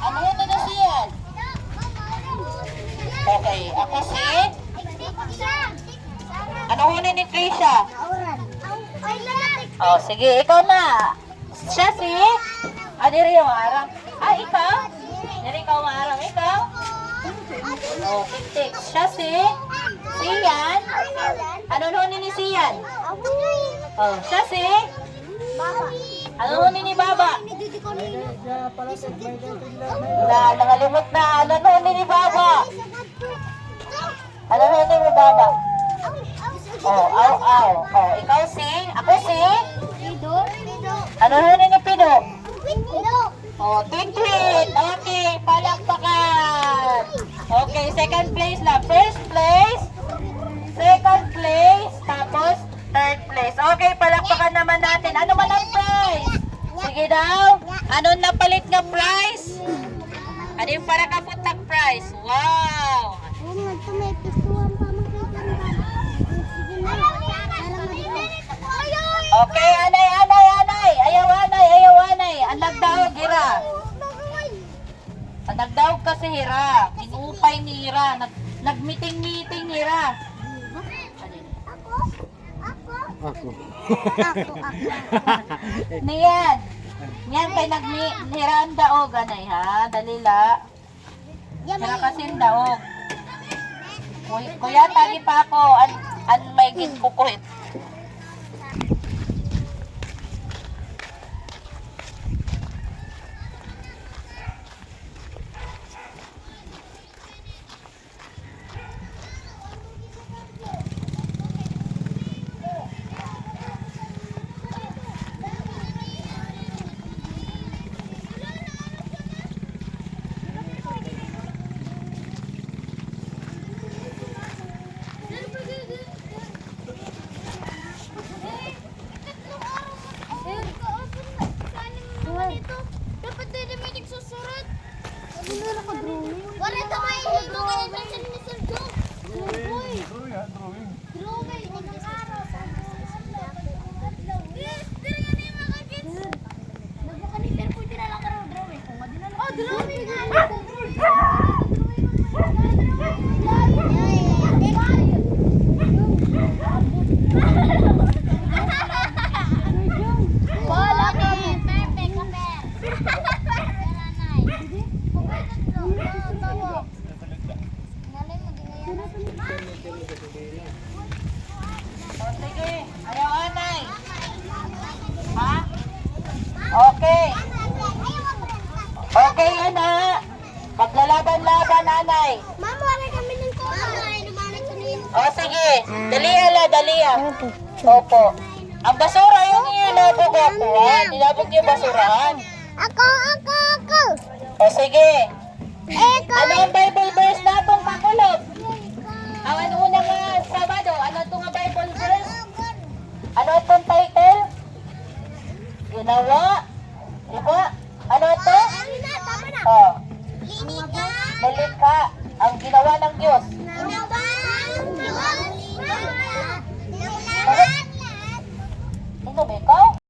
Ano na na siyan? Okay, ako si... Ano hunin ni Trisha? Oh, sige, ikaw na. Siya si... Diri yung arang. Ikaw? Diri ikaw maarang. Ikaw? Oh, tik-tik. Siya si... Siyan. Ano hunin ni Siyan? Oh, siya si... Ano hunin ni Baba? Nangalimot na. Ano hunin ni Baba? Ano hunin ni Baba? Oh, aw. Oh, ikaw si... Ako si... Ano hunin ni Pido? Oh, twit-twit. Okay, palakpakan. Okay, second place na. First place, second place, tapos third place. Okay, palakpakan naman natin. Ano man ang prize? Sige daw. Ano napalit nga prize? Ano yung para kaputak prize? Wow! Okay, anay. Ayaw, anay. Ang nagdawag, hira. Ang nagdawag kasi, hira. Inupay ni hira. Nagmeeting, hira. Ako. Niyan. Niyan kay hira ang daog, anay, ha? Dalila. Hira kasi ang daog. Kuya, tagi pa ako. An may ginkukuhit. Dapat din may nagsusurat. Ano na naka-drawing? Wala ka may drawing sa ni Sir Joe. Drawing. Drawing. Unang araw. Yes, dili nga ni mga kids. Nagbuka ni Sir pwede na lang ka drawing. Oh, drawing. Sige, ayaw, anay. Ha? Okay. Okay, ana. Paglalaban-laban, anay. Mama, wala kami ng kuha. Mama, ay lumanag sa nilo. O, sige. Daliya. Opo. Ang basura yung nilabog ako, ha? Nilabog yung basurahan. Ako. O, sige. Eko. Ano ang Bible verse na itong kakulog? Ang unang Sabado, ano itong Bible verse? Ano itong title? Ginawa? Diba? Ano ito? Tama na. Oh, Linika. nalikha ang ginawa ng Diyos. Ginawa. Sino ba ikaw?